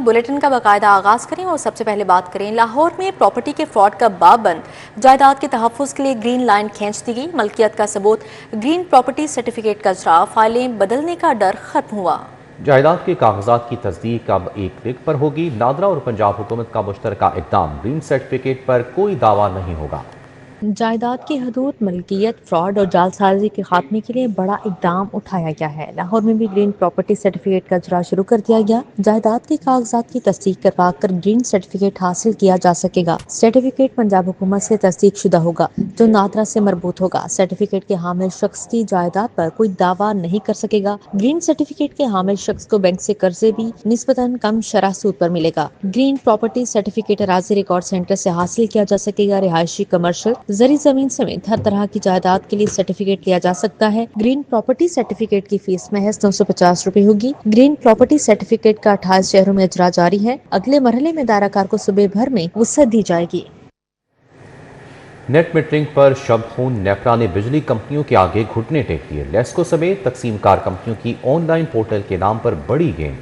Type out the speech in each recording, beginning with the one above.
Bulletin کا باقاعدہ آغاز کریں اور سب سے پہلے بات کریں لاہور میں پراپرٹی کے فراڈ کا باب بند، جائیداد کے تحفظ کے لیے گرین لائن کھینچ دی گئی، ملکیت کا ثبوت گرین پراپرٹی سرٹیفکیٹ کا اجرا، فائلیں بدلنے کا ڈر ختم ہوا۔ جائیداد کے کاغذات کی تصدیق اب ایک کلک پر ہوگی، نادرا اور پنجاب حکومت کا مشترکہ اقدام، گرین سرٹیفکیٹ پر کوئی دعویٰ نہیں ہوگا۔ جائیداد کی حدود، ملکیت، فراڈ اور جعل سازی کے خاتمے کے لیے بڑا اقدام اٹھایا گیا ہے۔ لاہور میں بھی گرین پراپرٹی سرٹیفکیٹ کا اجرا شروع کر دیا گیا۔ جائیداد کے کاغذات کی تصدیق کروا کر گرین سرٹیفکیٹ حاصل کیا جا سکے گا۔ سرٹیفکیٹ پنجاب حکومت سے تصدیق شدہ ہوگا جو نادرا سے مربوط ہوگا۔ سرٹیفکیٹ کے حامل شخص کی جائیداد پر کوئی دعویٰ نہیں کر سکے گا۔ گرین سرٹیفکیٹ کے حامل شخص کو بینک سے قرضے بھی نسبتاً کم شرح سود پر ملے گا۔ گرین پراپرٹی سرٹیفکیٹ اراضی ریکارڈ سینٹر سے حاصل کیا جا سکے گا۔ رہائشی، کمرشل، زرعی زمین سمیت ہر طرح کی جائیداد کے لیے سرٹیفکیٹ لیا جا سکتا ہے۔ گرین پراپرٹی سرٹیفکیٹ کی فیس محض 950 روپے ہوگی۔ گرین پراپرٹی سرٹیفکیٹ کا 28 شہروں میں اجرا جاری ہے۔ اگلے مرحلے میں دائرہ کار کو صوبے بھر میں وسعت دی جائے گی۔ نیٹ میٹرنگ پر شب خون، نیپرا نے بجلی کمپنیوں کے آگے گھٹنے ٹیک دیے، لیسکو سمیت تقسیم کار کمپنیوں کی آن لائن پورٹل کے نام پر بڑی گیم۔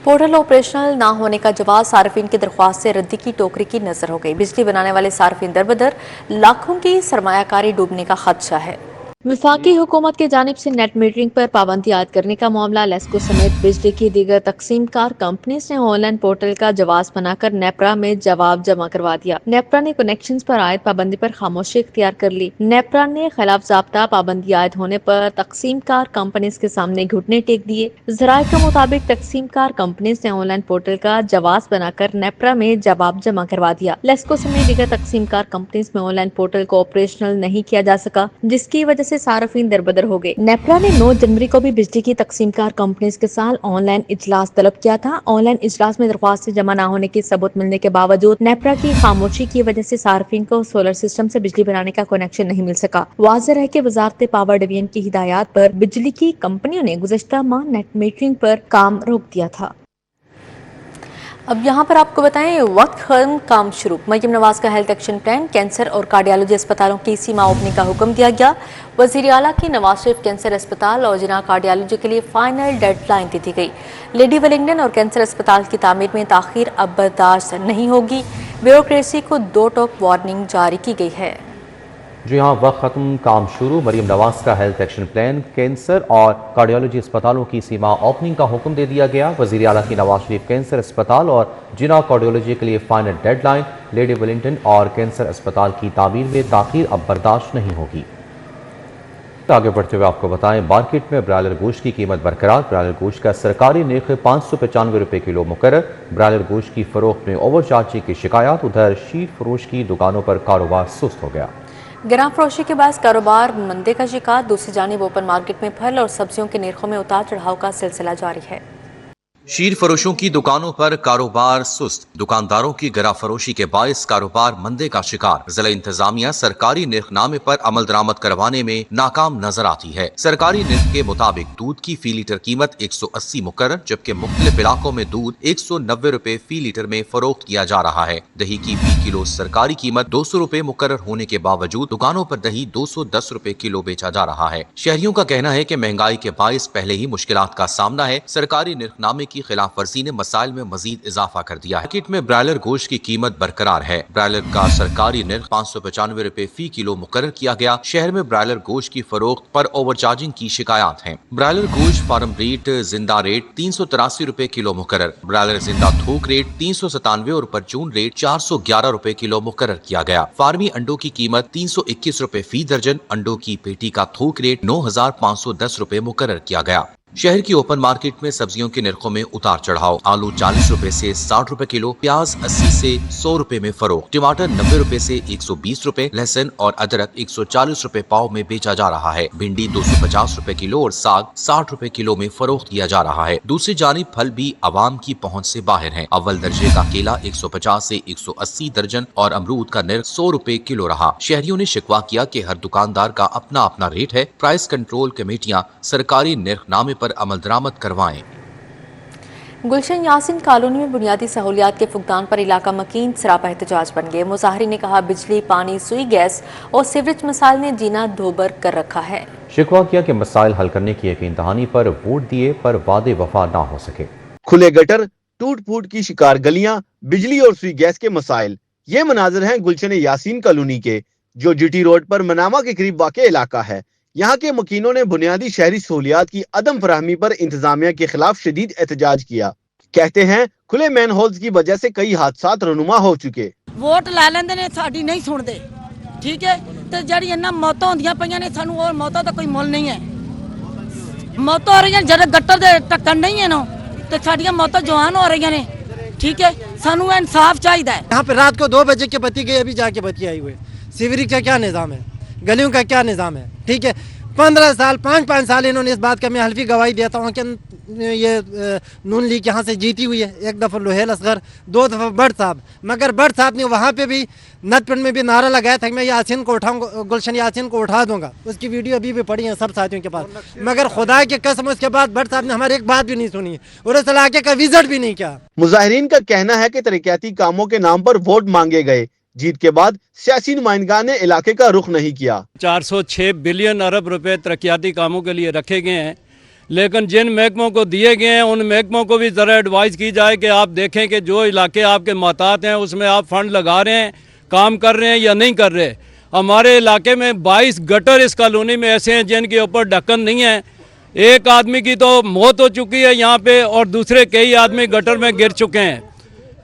پورٹل آپریشنل نہ ہونے کا جواز صارفین کی درخواست سے ردی کی ٹوکری کی نظر ہو گئی۔ بجلی بنانے والے صارفین دربدر، لاکھوں کی سرمایہ کاری ڈوبنے کا خدشہ ہے۔ وفاقی حکومت کی جانب سے نیٹ میٹرنگ پر پابندی عائد کرنے کا معاملہ لیسکو سمیت بجلی کی دیگر تقسیم کار کمپنیز نے آن لائن پورٹل کا جواز بنا کر نیپرا میں جواب جمع کروا دیا۔ نیپرا نے کنیکشنز پر عائد پابندی پر خاموشی اختیار کر لی۔ نیپرا نے خلاف ضابطہ پابندی عائد ہونے پر تقسیم کار کمپنیز کے سامنے گھٹنے ٹیک دیے۔ ذرائع کے مطابق تقسیم کار کمپنیز نے آن لائن پورٹل کا جواز بنا کر نیپرا میں جواب جمع کروا دیا۔ لیسکو سمیت دیگر تقسیم کار کمپنیز میں آن لائن پورٹل کو آپریشنل نہیں کیا جا سکا، جس کی وجہ سے صارفین دربدر ہو گئے۔ نیپرا نے 9 جنوری کو بھی بجلی کی تقسیم کار کمپنیز کے ساتھ آن لائن اجلاس طلب کیا تھا۔ آن لائن اجلاس میں درخواست جمع نہ ہونے کی ثبوت ملنے کے باوجود نیپرا کی خاموشی کی وجہ سے صارفین کو سولر سسٹم سے بجلی بنانے کا کنیکشن نہیں مل سکا۔ واضح ہے کہ وزارت پاور ڈویژن کی ہدایات پر بجلی کی کمپنیوں نے گزشتہ ماہ نیٹ میٹرنگ پر کام روک دیا تھا۔ اب یہاں پر آپ کو بتائیں وقت ختم کام شروع، مریم نواز کا ہیلتھ ایکشن پلان، کینسر اور کارڈیالوجی اسپتالوں کی سیما اوپننگ کا حکم دیا گیا۔ وزیر اعلیٰ کی نواز شریف کینسر اسپتال اور جناح کارڈیالوجی کے لیے فائنل ڈیڈ لائن دے دی گئی۔ لیڈی ولنگٹن اور کینسر اسپتال کی تعمیر میں تاخیر اب برداشت نہیں ہوگی، بیوروکریسی کو 2 ٹوک وارننگ جاری کی گئی ہے۔ جی ہاں، وقت ختم کام شروع، مریم نواز کا ہیلتھ ایکشن پلان، کینسر اور کارڈیالوجی اسپتالوں کی سیما اوپننگ کا حکم دے دیا گیا۔ وزیر اعلیٰ کی نواز شریف کینسر اسپتال اور جناح کارڈیالوجی کے لیے final deadline, Lady Willingdon اور کینسر اسپتال کی تعمیر میں تاخیر اب برداشت نہیں ہوگی۔ آگے بڑھتے ہوئے آپ کو بتائیں مارکیٹ میں برائلر گوشت کی قیمت برقرار، برائلر گوشت کا سرکاری نرخ 595 روپے کلو مقرر۔ برائلر گوشت کی فروخت میں اوور چارجنگ کی شکایات، ادھر شیٹ فروش کی دکانوں پر کاروبار سست ہو گیا۔ گراں فروشی کے باعث کاروبار مندے کا شکار، دوسری جانب اوپن مارکیٹ میں پھل اور سبزیوں کے نرخوں میں اتار چڑھاؤ کا سلسلہ جاری ہے۔ شیر فروشوں کی دکانوں پر کاروبار سست، دکانداروں کی گرا فروشی کے باعث کاروبار مندے کا شکار۔ ضلع انتظامیہ سرکاری نرخ نامے پر عمل درآمد کروانے میں ناکام نظر آتی ہے۔ سرکاری نرخ کے مطابق دودھ کی فی لیٹر قیمت 180 مقرر، جبکہ مختلف علاقوں میں دودھ 190 روپے فی لیٹر میں فروخت کیا جا رہا ہے۔ دہی کی فی کلو سرکاری قیمت 200 روپے مقرر ہونے کے باوجود دکانوں پر دہی 210 روپے کلو بیچا جا رہا ہے۔ شہریوں کا کہنا ہے کہ مہنگائی کے باعث پہلے ہی مشکلات کا سامنا ہے، سرکاری نرخ نامے کی خلاف ورزی نے مسائل میں مزید اضافہ کر دیا ہے۔ مارکیٹ میں برائلر گوشت کی قیمت برقرار ہے۔ برائلر کا سرکاری نرخ 595 روپے فی کلو مقرر کیا گیا۔ شہر میں برائلر گوشت کی فروخت پر اوور چارجنگ کی شکایات ہیں۔ برائلر گوشت فارم ریٹ زندہ ریٹ 383 روپے کلو مقرر، برائلر زندہ تھوک ریٹ 397 اور پرچون ریٹ 411 روپے کلو مقرر کیا گیا۔ فارمی انڈوں کی قیمت 321 روپے فی درجن، انڈوں کی پیٹی کا تھوک ریٹ 9510 روپے مقرر کیا گیا۔ شہر کی اوپن مارکیٹ میں سبزیوں کے نرخوں میں اتار چڑھاؤ، آلو 40 روپے سے 60 روپے کلو، پیاز 80 سے 100 روپے میں فروخت، ٹماٹر 90 روپے سے 120 روپے، لہسن اور ادرک 140 روپے پاؤ میں بیچا جا رہا ہے، بھنڈی 250 روپے کلو اور ساگ 60 روپے کلو میں فروخت کیا جا رہا ہے۔ دوسری جانب پھل بھی عوام کی پہنچ سے باہر ہیں۔ اول درجے کا کیلا 150 سے 180 درجن اور امرود کا نرخ 100 روپے کلو رہا۔ شہریوں نے شکوہ کیا کہ ہر دکاندار کا اپنا اپنا ریٹ ہے، پرائس کنٹرول کمیٹیاں سرکاری نرخ نامے پر عمل درآمد کروائیں۔ گلشن یاسین کالونی میں بنیادی سہولیات کے فقدان پر علاقہ مکین سراپا احتجاج بن گئے۔ مظاہرین نے کہا بجلی، پانی، سوئی گیس اور سیوریج مسائل نے جینا دوبر کر رکھا ہے۔ شکوہ کیا کہ مسائل حل کرنے کی یقین دہانی پر ووٹ دیے پر وعدے وفا نہ ہو سکے۔ کھلے گٹر، ٹوٹ پھوٹ کی شکار گلیاں، بجلی اور سوئی گیس کے مسائل۔ یہ مناظر ہیں گلشن یاسین کالونی کے، جو جی ٹی روڈ پر منامہ کے قریب واقع علاقہ ہے۔ یہاں کے مکینوں نے بنیادی شہری سہولیات کی عدم فراہمی پر انتظامیہ کے خلاف شدید احتجاج کیا۔ کہتے ہیں کھلے مین ہولز کی وجہ سے کئی حادثات رونما ہو چکے۔ ووٹ لے لیندے نے، ساڈی نہیں سنتے، ٹھیک ہے، تے جڑی انہاں موتاں ہوندیاں پیاں نے، سانوں اور موتاں دا کوئی مول نہیں ہے۔ موتاں ہو رہی ہیں جڑے گٹر دے ٹکن نہیں ہے نا، تے ساڈیاں موتاں جوان ہو رہی ہیں نے، ٹھیک ہے، سانوں انصاف چاہیے۔ یہاں پہ رات کو 2 بجے کے بتی گئی، ابھی جا کے بتی آئی ہوئے۔ سیوریج کا کیا نظام ہے، گلیوں کا کیا نظام ہے، ٹھیک ہے۔ 15 سال 5 سال انہوں نے اس بات کا میں حلفی گواہی دیتا ہوں کہ یہ نون لیگ یہاں سے جیتی ہوئی ہے۔ 1 دفعہ لوہیل اصغر، 2 دفعہ بٹ صاحب، مگر بٹ صاحب نے وہاں پہ بھی نت پنڈ میں بھی نعرہ لگایا تھا کہ میں یاسین کو اٹھاؤں گا، گلشن یاسین کو اٹھا دوں گا۔ اس کی ویڈیو ابھی بھی پڑی ہے سب ساتھیوں کے پاس، مگر خدا کی قسم اس کے بعد بٹ صاحب نے ہماری ایک بات بھی نہیں سنی اور اس علاقے کا وزٹ بھی نہیں کیا۔ مظاہرین کا کہنا ہے کہ ترقیاتی کاموں کے نام پر ووٹ مانگے گئے، جیت کے بعد سیاسی نمائندگان نے علاقے کا رخ نہیں کیا۔ 406 بلین ارب روپے ترقیاتی کاموں کے لیے رکھے گئے ہیں، لیکن جن محکموں کو دیے گئے ہیں ان محکموں کو بھی ذرا ایڈوائز کی جائے کہ آپ دیکھیں کہ جو علاقے آپ کے محتاط ہیں اس میں آپ فنڈ لگا رہے ہیں، کام کر رہے ہیں یا نہیں کر رہے۔ ہمارے علاقے میں 22 گٹر اس کالونی میں ایسے ہیں جن کے اوپر ڈھکن نہیں ہے۔ ایک آدمی کی تو موت ہو چکی ہے یہاں پہ اور دوسرے کئی آدمی گٹر میں گر چکے ہیں۔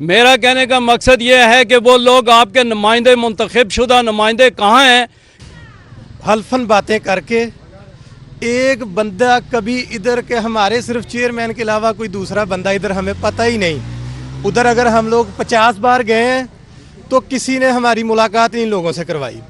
میرا کہنے کا مقصد یہ ہے کہ وہ لوگ آپ کے نمائندے، منتخب شدہ نمائندے کہاں ہیں؟ حلفن باتیں کر کے ایک بندہ کبھی ادھر کے ہمارے صرف چیئرمین کے علاوہ کوئی دوسرا بندہ ادھر ہمیں پتہ ہی نہیں۔ ادھر اگر ہم لوگ 50 بار گئے ہیں تو کسی نے ہماری ملاقات ان لوگوں سے کروائی۔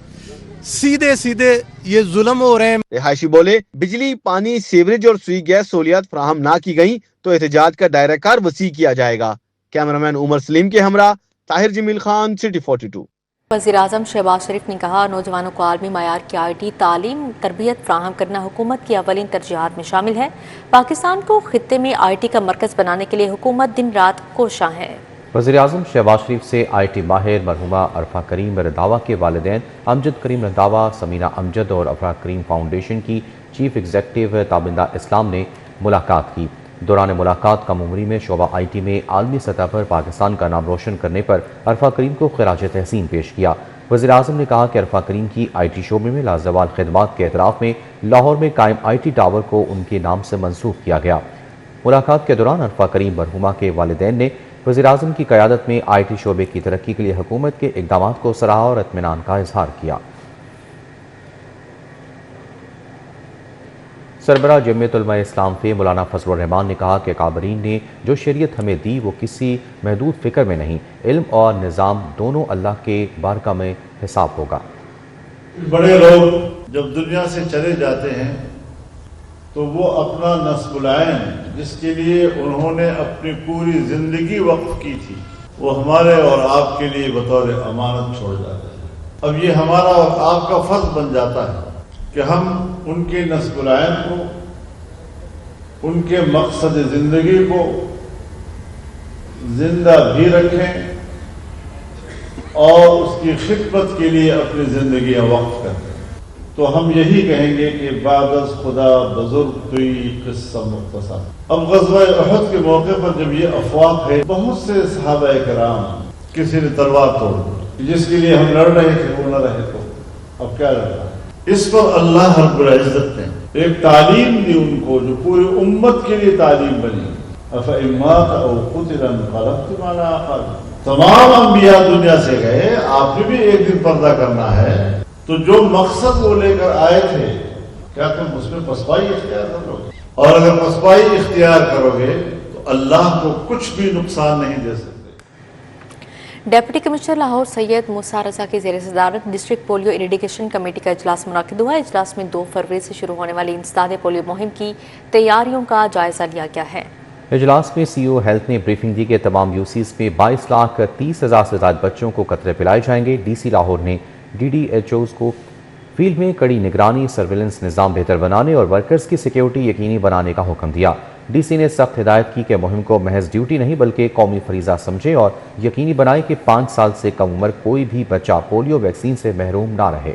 سیدھے سیدھے یہ ظلم ہو رہے ہیں۔ رہائشی بولے بجلی، پانی، سیوریج اور سوئی گیس سہولیات فراہم نہ کی گئیں تو احتجاج کا دائرہ کار وسیع کیا جائے گا۔ کیمرامین عمر سلیم کے ہمراہ طاہر جمیل خان، سٹی 42۔ وزیر اعظم شہباز شریف نے کہا نوجوانوں کو عالمی معیار کی آئی ٹی تعلیم تربیت فراہم کرنا حکومت کی اولین ترجیحات میں شامل ہے۔ پاکستان کو خطے میں آئی ٹی کا مرکز بنانے کے لیے حکومت دن رات کوشاں ہے۔ وزیر اعظم شہباز شریف سے آئی ٹی ماہر مرحومہ عرفہ کریم رنداوا کے والدین امجد کریم رنداوا، سمینہ امجد اور عرفہ کریم فاؤنڈیشن کی چیف ایگزیکٹو تابندہ اسلام نے ملاقات کی۔ دوران ملاقات کم عمری میں شعبہ آئی ٹی میں عالمی سطح پر پاکستان کا نام روشن کرنے پر عرفہ کریم کو خراج تحسین پیش کیا۔ وزیر اعظم نے کہا کہ عرفہ کریم کی آئی ٹی شعبے میں لازوال خدمات کے اعتراف میں لاہور میں قائم آئی ٹی ٹاور کو ان کے نام سے منسوخ کیا گیا۔ ملاقات کے دوران عرفہ کریم مرحومہ کے والدین نے وزیر اعظم کی قیادت میں آئی ٹی شعبے کی ترقی کے لیے حکومت کے اقدامات کو سراہا اور اطمینان کا اظہار کیا۔ سربراہ جمعیت علماء اسلام فی مولانا فضل الرحمان نے کہا کہ قابرین نے جو شریعت ہمیں دی وہ کسی محدود فکر میں نہیں، علم اور نظام دونوں اللہ کے بارگاہ میں حساب ہوگا۔ بڑے لوگ جب دنیا سے چلے جاتے ہیں تو وہ اپنا نسب العین جس کے لیے انہوں نے اپنی پوری زندگی وقف کی تھی وہ ہمارے اور آپ کے لیے بطور امانت چھوڑ جاتے ہیں۔ اب یہ ہمارا اور آپ کا فرض بن جاتا ہے کہ ہم ان کے نسب العین کو، ان کے مقصد زندگی کو زندہ بھی رکھیں اور اس کی خدمت کے لیے اپنی زندگیاں وقف کریں۔ تو ہم یہی کہیں گے کہ بعد از خدا بزرگ توئی قصہ مختصر۔ اب غزوہ احد کے موقع پر جب یہ افواہ ہے، بہت سے صحابہ کرام کسی نے تلوار توڑ دی، جس کے لیے ہم لڑ رہے تھے وہ نہ رہے، تو اب کیا لڑ رہا ہے؟ اس پر اللہ رب العزت نے ایک تعلیم دی ان کو جو پوری امت کے لیے تعلیم بنی۔ أَفَإِن مَاتَ أَوْ قُتِلَ انقلبتم عَلَىٰ أَعْقَابِكُمْ، تمام انبیاء دنیا سے گئے، آپ نے بھی ایک دن پردہ کرنا ہے، تو جو مقصد وہ لے کر آئے تھے کیا تم اس میں پسپائی اختیار کرو گے؟ اور اگر پسپائی اختیار کرو گے تو اللہ کو کچھ بھی نقصان نہیں دے سکتے۔ ڈپٹی کمشنر لاہور سید موسیٰ رضا کی زیر صدارت ڈسٹرکٹ پولیو اریڈیکیشن کمیٹی کا اجلاس منعقد ہوا۔ اجلاس میں 2 فروری سے شروع ہونے والی انسداد پولیو مہم کی تیاریوں کا جائزہ لیا گیا ہے۔ اجلاس میں سی او ہیلتھ نے بریفنگ دی کہ تمام یوسیز میں 22,30,000 سے زائد بچوں کو قطرے پلائے جائیں گے۔ ڈی سی لاہور نے ڈی ڈی ایچ اوز کو فیلڈ میں کڑی نگرانی، سرویلنس نظام بہتر بنانے اور ورکرز کی سیکیورٹی یقینی بنانے کا حکم دیا۔ ڈی سی نے سخت ہدایت کی کہ مہم کو محض ڈیوٹی نہیں بلکہ قومی فریضہ سمجھے اور یقینی بنائے کہ 5 سال سے کم عمر کوئی بھی بچہ پولیو ویکسین سے محروم نہ رہے۔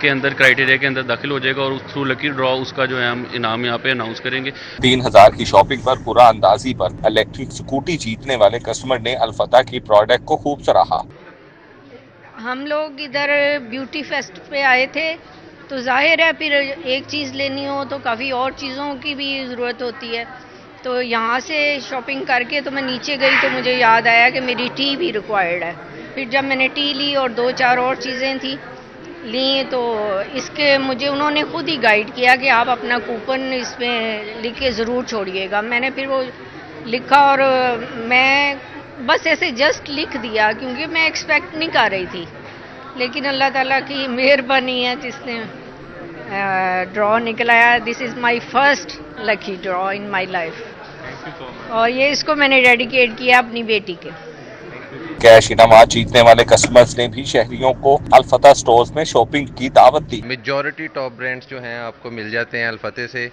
کے اندر کرائٹیریا کے اندر داخل ہو جائے گا اور تھرو لکی ڈرا اس کا جو ہے ہم انعام یہاں پہ اناؤنس کریں گے. 3000 کی شاپنگ پر پورا اندازی پر الیکٹرک اسکوٹی جیتنے والے کسٹمر نے الفتح کی پروڈکٹ کو خوب سراہا. ہم لوگ ادھر بیوٹی فیسٹ پہ آئے تھے تو ظاہر ہے پھر ایک چیز لینی ہو تو کافی اور چیزوں کی بھی ضرورت ہوتی ہے. تو یہاں سے شاپنگ کر کے تو میں نیچے گئی تو مجھے یاد آیا کہ میری ٹی بھی ریکوائرڈ ہے. پھر جب میں نے ٹی لی اور 2-4 اور چیزیں تھیں لیں تو اس کے مجھے انہوں نے خود ہی گائیڈ کیا کہ آپ اپنا کوپن اس میں لکھ کے ضرور چھوڑیے گا. میں نے پھر وہ لکھا اور میں بس ایسے جسٹ لکھ دیا کیونکہ میں ایکسپیکٹ نہیں کر رہی تھی, لیکن اللہ تعالیٰ کی مہربانی ہے جس نے ڈرا نکلایا. دس از my first lucky draw in my life, اور یہ اس کو میں نے ڈیڈیکیٹ کیا اپنی بیٹی کے. کیش انعامات جیتنے والے کسٹمرز نے بھی شہریوں کو الفتح سٹورز میں شاپنگ کی دعوت دی. میجورٹی ٹاپ برانڈز جو ہیں آپ کو مل جاتے ہیں الفتح سے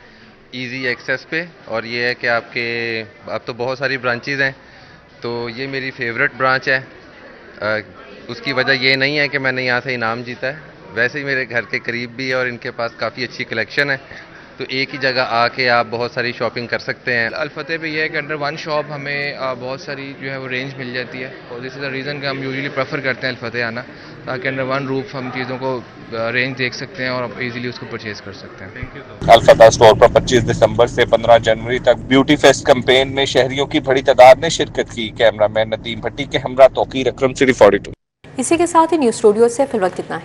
ایزی ایکسیس پہ, اور یہ ہے کہ آپ کے اب تو بہت ساری برانچز ہیں, تو یہ میری فیوریٹ برانچ ہے. اس کی وجہ یہ نہیں ہے کہ میں نے یہاں سے انعام جیتا ہے, ویسے ہی میرے گھر کے قریب بھی ہے اور ان کے پاس کافی اچھی کلیکشن ہے, تو ایک ہی جگہ آ کے آپ بہت ساری شاپنگ کر سکتے ہیں. الفتح پہ یہ ہے کہ انڈر ون شاپ ہمیں بہت ساری جو ہے وہ رینج مل جاتی ہے, اور دس از دا ریزن کہ ہم یوزلی پریفر کرتے ہیں الفتح آنا, تاکہ انڈر ون روف ہم چیزوں کو رینج دیکھ سکتے ہیں اور ایزیلی اس کو پرچیز کر سکتے ہیں. الفتح اسٹور پر 25 دسمبر سے 15 جنوری تک بیوٹی فیسٹ کمپین میں شہریوں کی بڑی تعداد نے شرکت کی. کیمرہ مین ندیم بھٹی کے ہمراہ توقیر اکرم، سٹی 42. اسی کے ساتھ ہی نیوز اسٹوڈیو سے فی الوقت اتنا ہی.